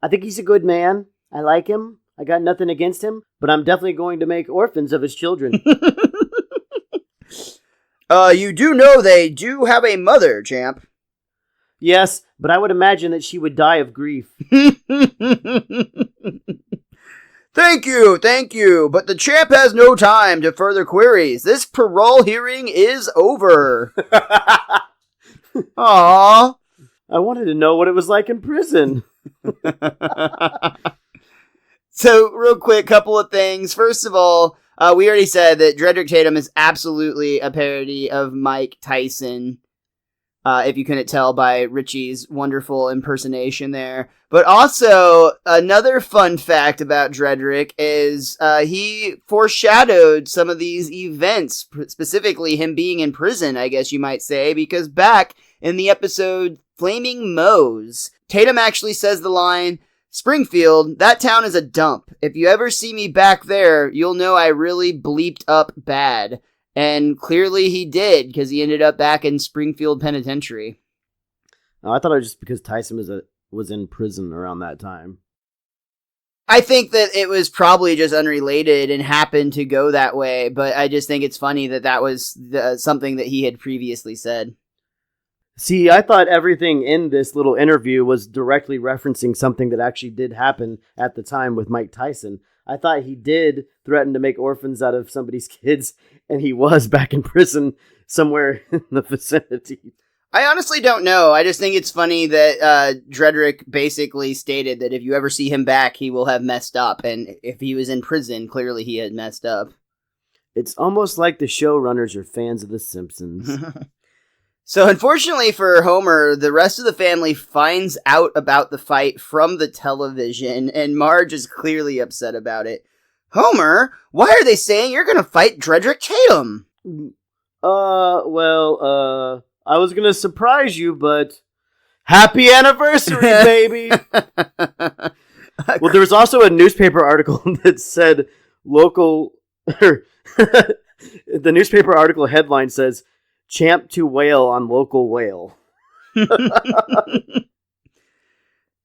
I think he's a good man. I like him. I got nothing against him, but I'm definitely going to make orphans of his children. You do know they do have a mother, Champ. Yes, but I would imagine that she would die of grief. Thank you, but the Champ has no time to further queries. This parole hearing is over. Aww. I wanted to know what it was like in prison. So, real quick, couple of things. First of all, we already said that Dredrick Tatum is absolutely a parody of Mike Tyson, if you couldn't tell by Richie's wonderful impersonation there. But also, another fun fact about Dredrick is he foreshadowed some of these events, specifically him being in prison, I guess you might say, because back in the episode Flaming Moe's, Tatum actually says the line, "Springfield, that town is a dump. If you ever see me back there, you'll know I really bleeped up bad." And clearly he did, because he ended up back in Springfield Penitentiary. Oh, I thought it was just because Tyson was in prison around that time. I think that it was probably just unrelated and happened to go that way, but I just think it's funny that that was something that he had previously said. See, I thought everything in this little interview was directly referencing something that actually did happen at the time with Mike Tyson. I thought he did threaten to make orphans out of somebody's kids, and he was back in prison somewhere in the vicinity. I honestly don't know. I just think it's funny that Dredrick basically stated that if you ever see him back, he will have messed up. And if he was in prison, clearly he had messed up. It's almost like the showrunners are fans of The Simpsons. So unfortunately for Homer, the rest of the family finds out about the fight from the television, and Marge is clearly upset about it. Homer, why are they saying you're going to fight Dredrick Tatum? I was going to surprise you, but happy anniversary, baby! Well, there was also a newspaper article that said the newspaper article headline says, "Champ to whale on local whale."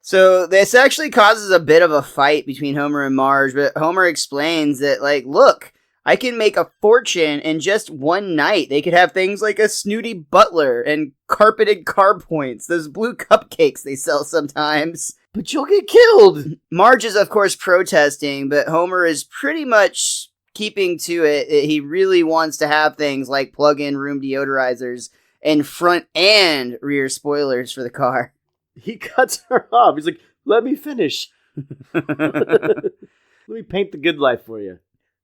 So this actually causes a bit of a fight between Homer and Marge, but Homer explains that, look, I can make a fortune in just one night. They could have things like a snooty butler and carpeted car points, those blue cupcakes they sell sometimes. But you'll get killed! Marge is, of course, protesting, but Homer is pretty much keeping to it. He really wants to have things like plug-in room deodorizers and front and rear spoilers for the car. He cuts her off. He's like, let me finish. Let me paint the good life for you.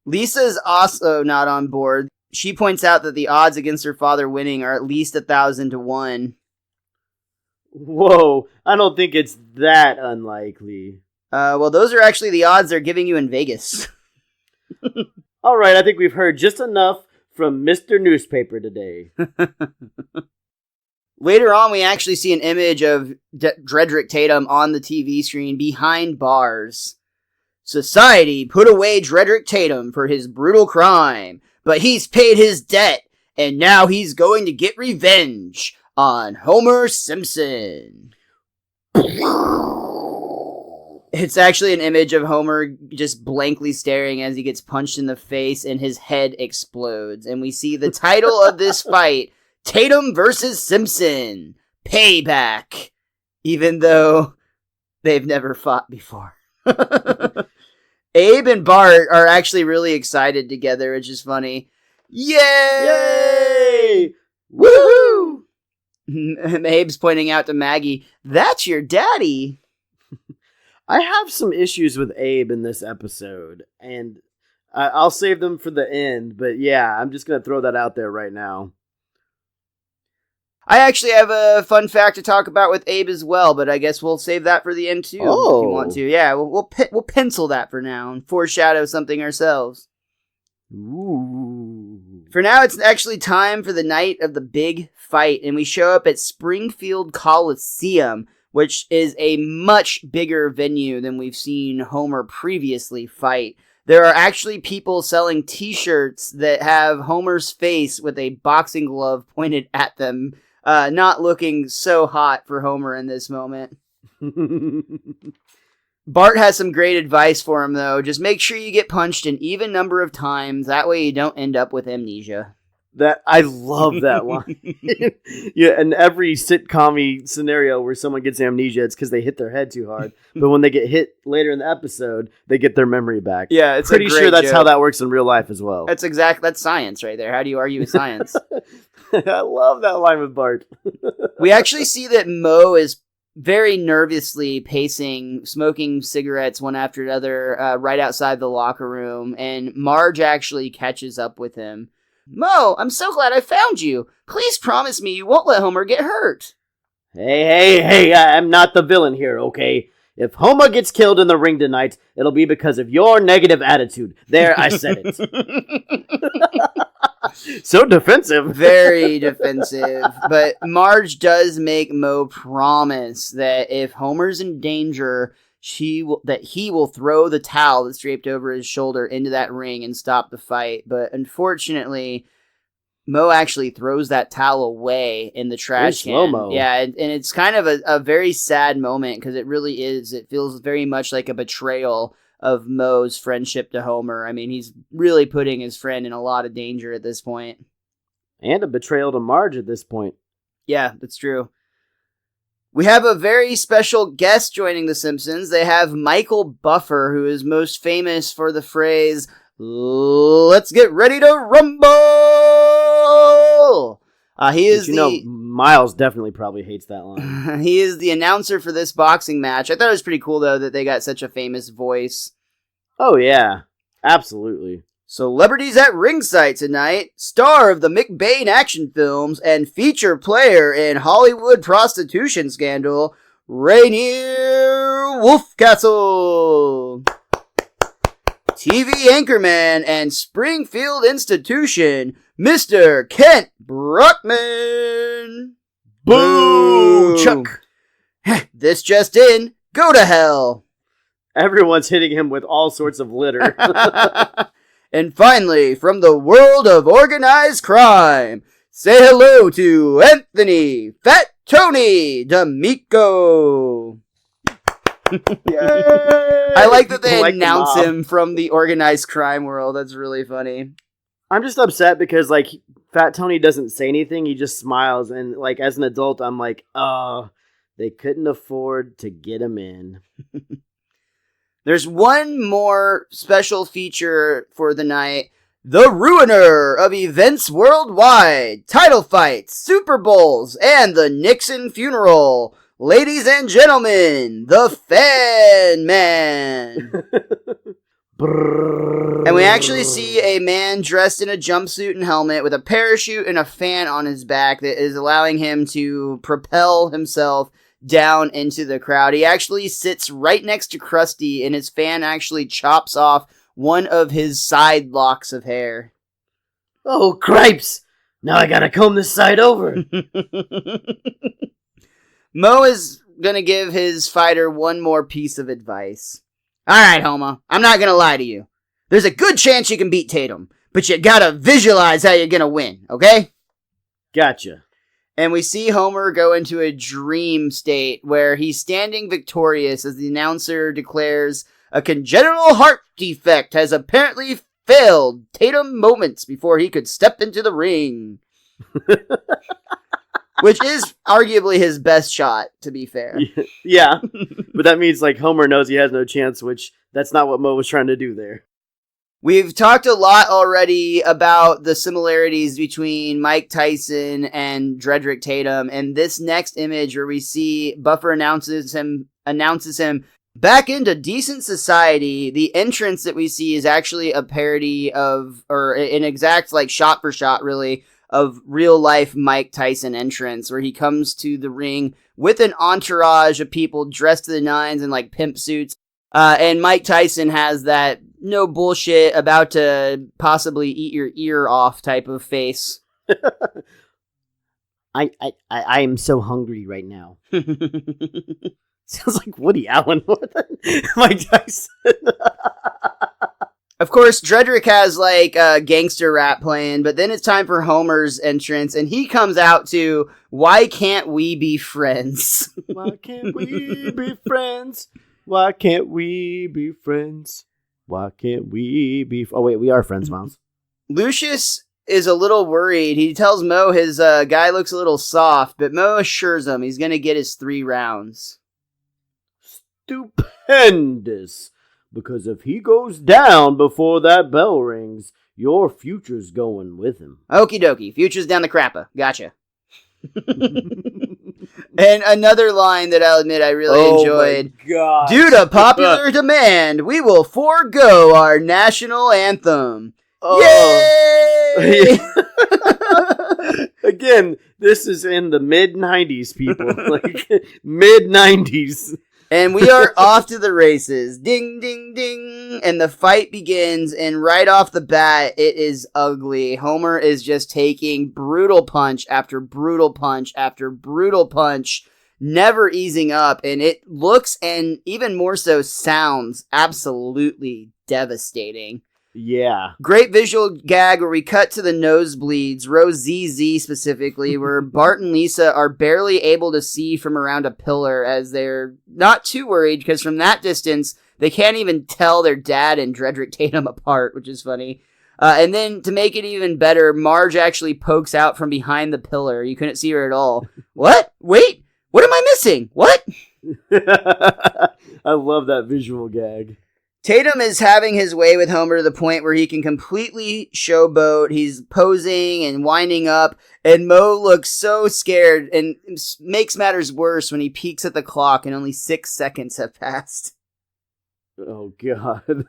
Lisa's also not on board. She points out that the odds against her father winning are at least 1,000 to 1. Whoa, I don't think it's that unlikely. Well, those are actually the odds they're giving you in Vegas. All right, I think we've heard just enough from Mr. Newspaper today. Later on, we actually see an image of Dredrick Tatum on the TV screen behind bars. Society put away Dredrick Tatum for his brutal crime, but he's paid his debt, and now he's going to get revenge on Homer Simpson. It's actually an image of Homer just blankly staring as he gets punched in the face and his head explodes. And we see the title of this fight, Tatum versus Simpson, Payback, even though they've never fought before. Abe and Bart are actually really excited together, which is funny. Yay! Woohoo! Abe's pointing out to Maggie, that's your daddy. I have some issues with Abe in this episode, and I'll save them for the end, but yeah, I'm just going to throw that out there right now. I actually have a fun fact to talk about with Abe as well, but I guess we'll save that for the end too, if you want to. Yeah, we'll pencil that for now and foreshadow something ourselves. Ooh. For now, it's actually time for the night of the big fight, and we show up at Springfield Coliseum, which is a much bigger venue than we've seen Homer previously fight. There are actually people selling t-shirts that have Homer's face with a boxing glove pointed at them, not looking so hot for Homer in this moment. Bart has some great advice for him, though. Just make sure you get punched an even number of times. That way you don't end up with amnesia. That I love that line. Yeah, in every sitcom-y scenario where someone gets amnesia, it's because they hit their head too hard. But when they get hit later in the episode, they get their memory back. Yeah, it's pretty sure that's how that works in real life as well. That's science right there. How do you argue with science? I love that line with Bart. We actually see that Moe is very nervously pacing, smoking cigarettes one after another right outside the locker room, and Marge actually catches up with him. Moe, I'm so glad I found you. Please promise me you won't let Homer get hurt. Hey, I'm not the villain here, okay? If Homer gets killed in the ring tonight, it'll be because of your negative attitude. There, I said it. So defensive. Very defensive. But Marge does make Moe promise that if Homer's in danger, he will throw the towel that's draped over his shoulder into that ring and stop the fight. But unfortunately, Moe actually throws that towel away in the trash can. Slow-mo. Yeah, and it's kind of a very sad moment because it really is. It feels very much like a betrayal of Moe's friendship to Homer. I mean, he's really putting his friend in a lot of danger at this point. And a betrayal to Marge at this point. Yeah, that's true. We have a very special guest joining The Simpsons. They have Michael Buffer, who is most famous for the phrase, "Let's get ready to rumble!" He is Miles definitely probably hates that line. He is the announcer for this boxing match. I thought it was pretty cool, though, that they got such a famous voice. Oh, yeah. Absolutely. Celebrities at ringside tonight, star of the McBain action films and feature player in Hollywood prostitution scandal, Rainier Wolfcastle. TV anchorman and Springfield institution, Mr. Kent Brockman. Boo! Chuck. This just in, go to hell. Everyone's hitting him with all sorts of litter. And finally, from the world of organized crime, say hello to Anthony Fat Tony D'Amico. I like that they announce him from the organized crime world. That's really funny. I'm just upset because, like, Fat Tony doesn't say anything. He just smiles. And, like, as an adult, I'm like, oh, they couldn't afford to get him in. There's one more special feature for the night. The ruiner of events worldwide. Title fights, Super Bowls, and the Nixon funeral. Ladies and gentlemen, the Fan Man. And we actually see a man dressed in a jumpsuit and helmet with a parachute and a fan on his back that is allowing him to propel himself down into the crowd. He actually sits right next to Krusty, and his fan actually chops off one of his side locks of hair. Oh, cripes! Now I gotta comb this side over. Mo is gonna give his fighter one more piece of advice. Alright, Homer, I'm not gonna lie to you. There's a good chance you can beat Tatum, but you gotta visualize how you're gonna win, okay? Gotcha. And we see Homer go into a dream state where he's standing victorious as the announcer declares a congenital heart defect has apparently failed Tatum moments before he could step into the ring. Which is arguably his best shot, to be fair. Yeah, but that means like Homer knows he has no chance, which that's not what Mo was trying to do there. We've talked a lot already about the similarities between Mike Tyson and Dredrick Tatum, and this next image where we see Buffer announces him back into decent society. The entrance that we see is actually a parody of, or an exact like shot for shot really, of real life Mike Tyson entrance, where he comes to the ring with an entourage of people dressed to the nines in like pimp suits. And Mike Tyson has that no bullshit about to possibly eat your ear off type of face. I am so hungry right now. Sounds like Woody Allen more than Mike Tyson. Of course, Dredrick has like a gangster rap playing, but then it's time for Homer's entrance, and he comes out to "Why Can't We Be Friends?" Why can't we be friends? Why can't we be friends? Why can't we be... Oh, wait, we are friends, Miles. Lucius is a little worried. He tells Mo his guy looks a little soft, but Mo assures him he's going to get his 3 rounds. Stupendous! Because if he goes down before that bell rings, your future's going with him. Okie dokie. Future's down the crapper. Gotcha. And another line that I'll admit I really enjoyed. Due to popular demand, we will forego our national anthem. Yay! Again, this is in the mid-90s, people. Like, mid-90s. And we are off to the races. Ding, ding, ding. And the fight begins. And right off the bat, it is ugly. Homer is just taking brutal punch after brutal punch after brutal punch, never easing up. And it looks, and even more so sounds, absolutely devastating. Yeah. Great visual gag where we cut to the nosebleeds, row ZZ specifically, where Bart and Lisa are barely able to see from around a pillar as they're not too worried because from that distance, they can't even tell their dad and Dredrick Tatum apart, which is funny. And then to make it even better, Marge actually pokes out from behind the pillar. You couldn't see her at all. What? Wait, what am I missing? What? I love that visual gag. Tatum is having his way with Homer to the point where he can completely showboat. He's posing and winding up, and Mo looks so scared and makes matters worse when he peeks at the clock and only 6 seconds have passed. Oh, God.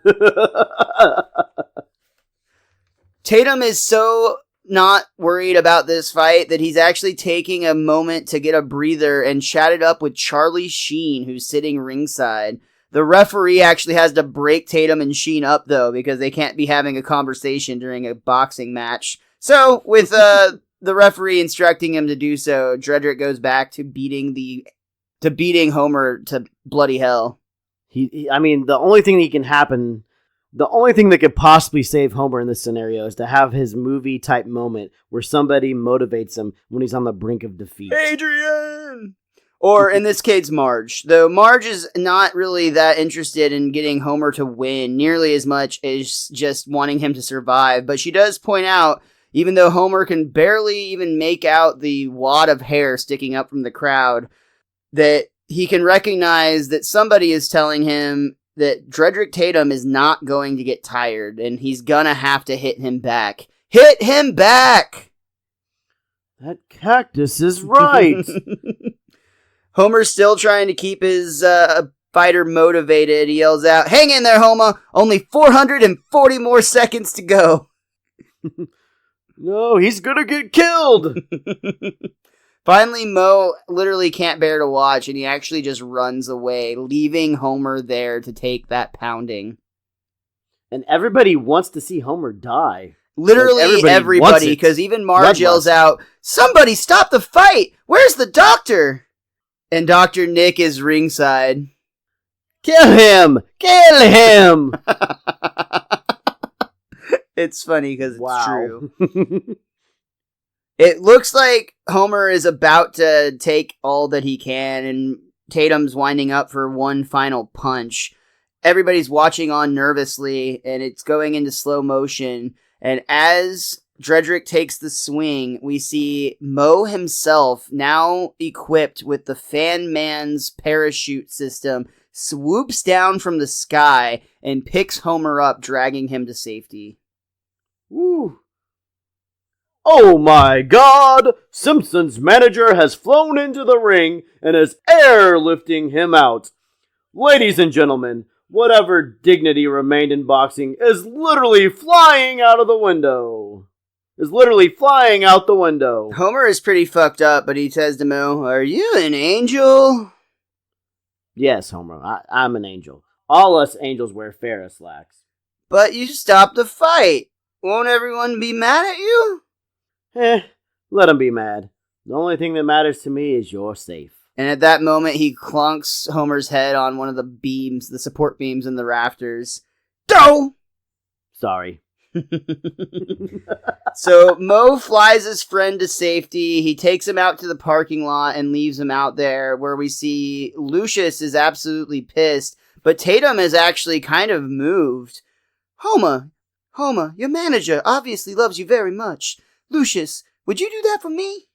Tatum is so not worried about this fight that he's actually taking a moment to get a breather and chat it up with Charlie Sheen, who's sitting ringside. The referee actually has to break Tatum and Sheen up, though, because they can't be having a conversation during a boxing match. So, with the referee instructing him to do so, Dredrick goes back to beating Homer to bloody hell. I mean, the only thing that could possibly save Homer in this scenario is to have his movie-type moment where somebody motivates him when he's on the brink of defeat. Adrian! Or, in this case, Marge. Though Marge is not really that interested in getting Homer to win nearly as much as just wanting him to survive. But she does point out, even though Homer can barely even make out the wad of hair sticking up from the crowd, that he can recognize that somebody is telling him that Dredrick Tatum is not going to get tired, and he's gonna have to hit him back. Hit him back! That cactus is right! Homer's still trying to keep his fighter motivated, he yells out, "Hang in there, Homer! Only 440 more seconds to go." No, he's gonna get killed! Finally, Mo literally can't bear to watch, and he actually just runs away, leaving Homer there to take that pounding. And everybody wants to see Homer die. Literally Like, everybody, because even Marge yells out, "Somebody stop the fight! Where's the doctor?" And Dr. Nick is ringside. Kill him! Kill him! It's funny because it's true. Wow. It looks like Homer is about to take all that he can, and Tatum's winding up for one final punch. Everybody's watching on nervously, and it's going into slow motion. And as Dredrick takes the swing, we see Mo himself, now equipped with the Fan Man's parachute system, swoops down from the sky and picks Homer up, dragging him to safety. Woo. Oh my god! Simpsons manager has flown into the ring and is airlifting him out. Ladies and gentlemen, whatever dignity remained in boxing is literally flying out of the window. Is literally flying out the window. Homer is pretty fucked up, but he says to Mo, "Are you an angel?" Yes, Homer, I'm an angel. All us angels wear Ferris slacks. "But you stopped the fight. Won't everyone be mad at you?" Let him be mad. The only thing that matters to me is you're safe. And at that moment, he clunks Homer's head on one of the beams, the support beams in the rafters. Doh! Sorry. So Mo flies his friend to safety. He takes him out to the parking lot and leaves him out there, where we see Lucius is absolutely pissed, but Tatum is actually kind of moved. Homer, your manager obviously loves you very much. Lucius, would you do that for me?"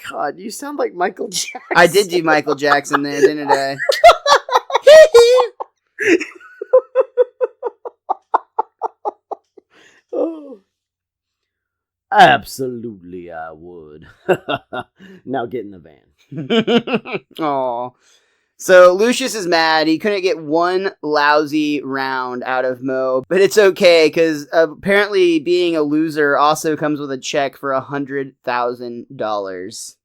God, you sound like Michael Jackson. I did do Michael Jackson there, didn't I? Oh. Absolutely, I would. Now get in the van. Aw. So Lucius is mad. He couldn't get one lousy round out of Mo, but it's okay because apparently being a loser also comes with a check for $100,000.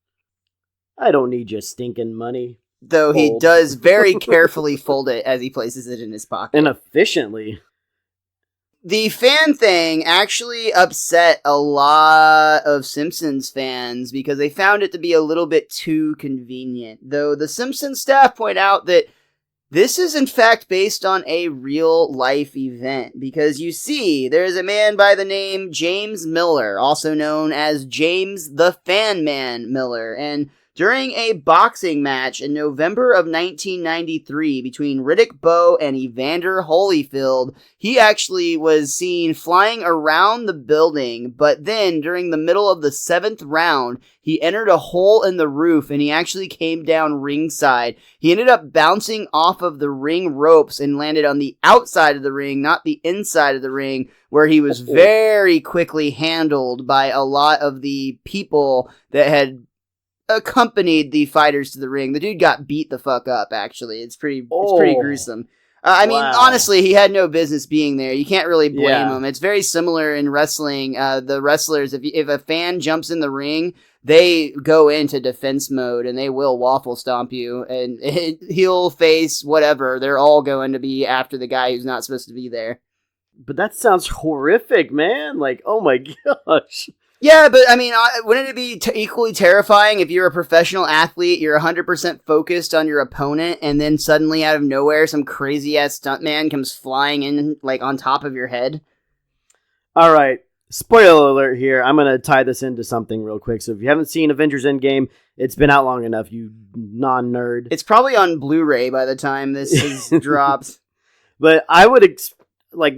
I don't need your stinking money. Though he Fold. does very carefully fold it as he places it in his pocket. And efficiently. The fan thing actually upset a lot of Simpsons fans because they found it to be a little bit too convenient. Though the Simpsons staff point out that this is in fact based on a real life event. Because you see, there's a man by the name James Miller, also known as James the Fan Man Miller, and during a boxing match in November of 1993 between Riddick Bowe and Evander Holyfield, he actually was seen flying around the building, but then during the middle of the 7th round, he entered a hole in the roof and he actually came down ringside. He ended up bouncing off of the ring ropes and landed on the outside of the ring, not the inside of the ring, where he was very quickly handled by a lot of the people that had accompanied the fighters to the ring. The dude got beat the fuck up, actually. It's pretty gruesome. I mean, honestly, he had no business being there. You can't really blame him. It's very similar in wrestling. The wrestlers, if a fan jumps in the ring, they go into defense mode and they will waffle stomp you. And heel, face, whatever, they're all going to be after the guy who's not supposed to be there. But that sounds horrific, man. Like, oh my gosh. Yeah, but I mean, wouldn't it be equally terrifying if you're a professional athlete, you're 100% focused on your opponent, and then suddenly out of nowhere, some crazy-ass stuntman comes flying in, like, on top of your head? All right. Spoiler alert here. I'm going to tie this into something real quick. So if you haven't seen Avengers Endgame, it's been out long enough, you non-nerd. It's probably on Blu-ray by the time this is dropped. But I would,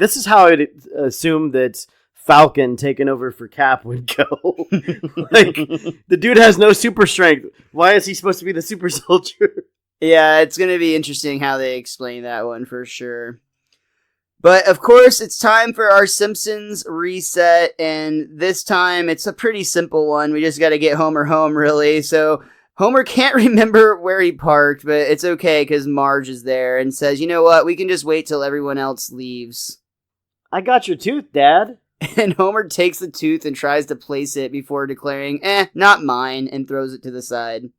this is how I'd assume that Falcon taking over for Cap would go. Like, the dude has no super strength. Why is he supposed to be the super soldier? Yeah, it's going to be interesting how they explain that one for sure. But, of course, it's time for our Simpsons reset, and this time it's a pretty simple one. We just got to get Homer home, really. So, Homer can't remember where he parked, but it's okay because Marge is there and says, you know what, we can just wait till everyone else leaves. I got your tooth, Dad. And Homer takes the tooth and tries to place it before declaring, not mine, and throws it to the side.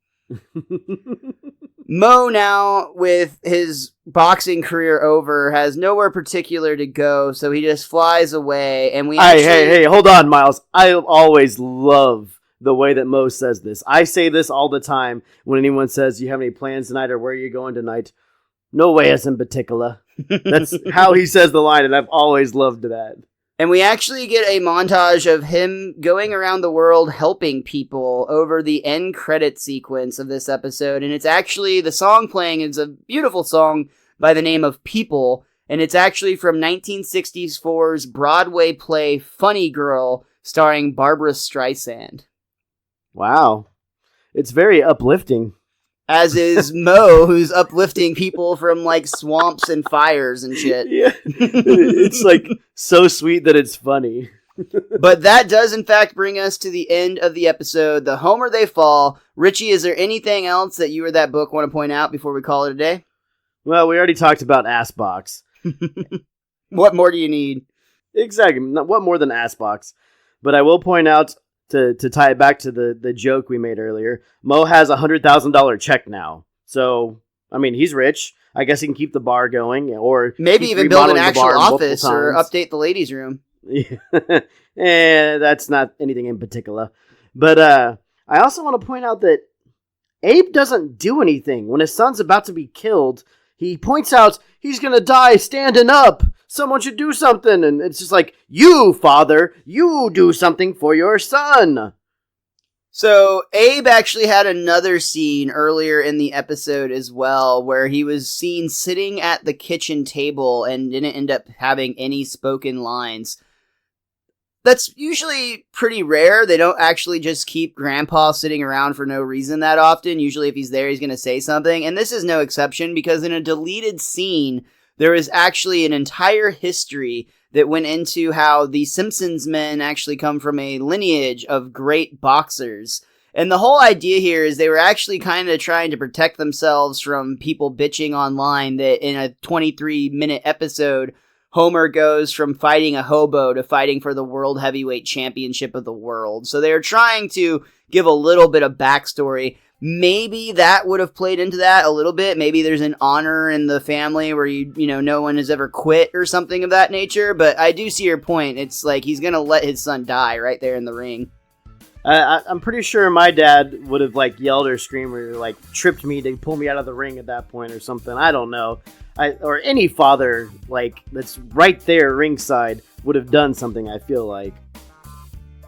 Mo, now with his boxing career over, has nowhere particular to go, so he just flies away. And we Hey, hold on, Miles. I always love the way that Mo says this. I say this all the time when anyone says, you have any plans tonight or where are you going tonight? No way is in particular. That's how he says the line, and I've always loved that. And we actually get a montage of him going around the world helping people over the end credit sequence of this episode. And it's actually, the song playing is a beautiful song by the name of People. And it's actually from 1964's Broadway play Funny Girl, starring Barbara Streisand. Wow. It's very uplifting. As is Mo, who's uplifting people from, like, swamps and fires and shit. Yeah. It's, like, so sweet that it's funny. But that does, in fact, bring us to the end of the episode. The Homer They Fall. Richie, is there anything else that you or that book want to point out before we call it a day? Well, we already talked about Assbox. What more do you need? Exactly. What more than Assbox? But I will point out, to tie it back to the joke we made earlier, Mo has a $100,000 check now. So, I mean, he's rich. I guess he can keep the bar going, or maybe even build an actual office or update the ladies' room. Yeah. That's not anything in particular. But I also want to point out that Abe doesn't do anything. When his son's about to be killed, he points out he's going to die standing up. Someone should do something. And it's just like, you, father, you do something for your son. So Abe actually had another scene earlier in the episode as well, where he was seen sitting at the kitchen table and didn't end up having any spoken lines. That's usually pretty rare. They don't actually just keep Grandpa sitting around for no reason that often. Usually if he's there, he's going to say something. And this is no exception, because in a deleted scene, there is actually an entire history that went into how the Simpsons men actually come from a lineage of great boxers. And the whole idea here is they were actually kind of trying to protect themselves from people bitching online that in a 23-minute episode, Homer goes from fighting a hobo to fighting for the World Heavyweight Championship of the world. So they're trying to give a little bit of backstory. Maybe that would have played into that a little bit. Maybe there's an honor in the family where no one has ever quit or something of that nature. But I do see your point. It's like he's going to let his son die right there in the ring. I'm pretty sure my dad would have yelled or screamed or tripped me to pull me out of the ring at that point or something. I don't know. Or any father that's right there ringside would have done something, I feel like.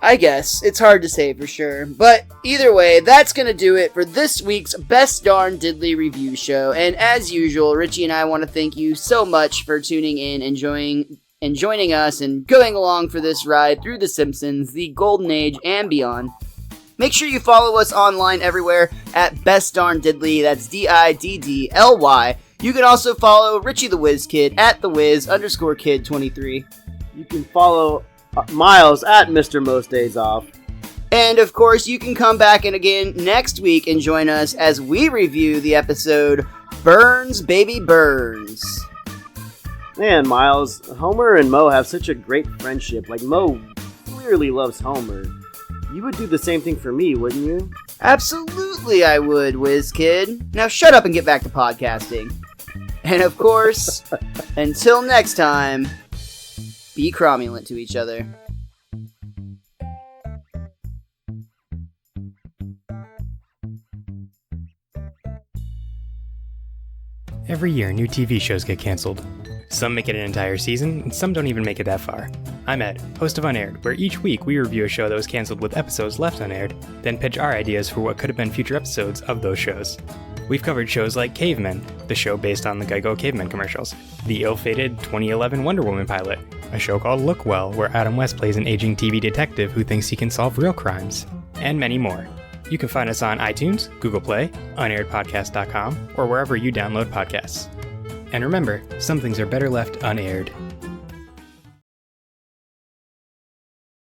I guess. It's hard to say for sure. But either way, that's going to do it for this week's Best Darn Diddly Review Show. And as usual, Richie and I want to thank you so much for tuning in and joining us and going along for this ride through The Simpsons, the Golden Age, and beyond. Make sure you follow us online everywhere at Best Darn Diddly. That's DIDDLY. You can also follow Richie the Whiz Kid at @thewiz_kid23. You can follow Miles at Mr. Most Days Off. And of course, you can come back and again next week and join us as we review the episode Burns, Baby Burns. Man, Miles, Homer and Mo have such a great friendship. Mo clearly loves Homer. You would do the same thing for me, wouldn't you? Absolutely I would, Whiz Kid. Now shut up and get back to podcasting. And of course, until next time, be cromulent to each other. Every year, new TV shows get canceled. Some make it an entire season, and some don't even make it that far. I'm Ed, host of Unaired, where each week we review a show that was canceled with episodes left unaired, then pitch our ideas for what could have been future episodes of those shows. We've covered shows like Cavemen, the show based on the Geico Cavemen commercials, the ill-fated 2011 Wonder Woman pilot, a show called Look Well, where Adam West plays an aging TV detective who thinks he can solve real crimes, and many more. You can find us on iTunes, Google Play, unairedpodcast.com, or wherever you download podcasts. And remember, some things are better left unaired.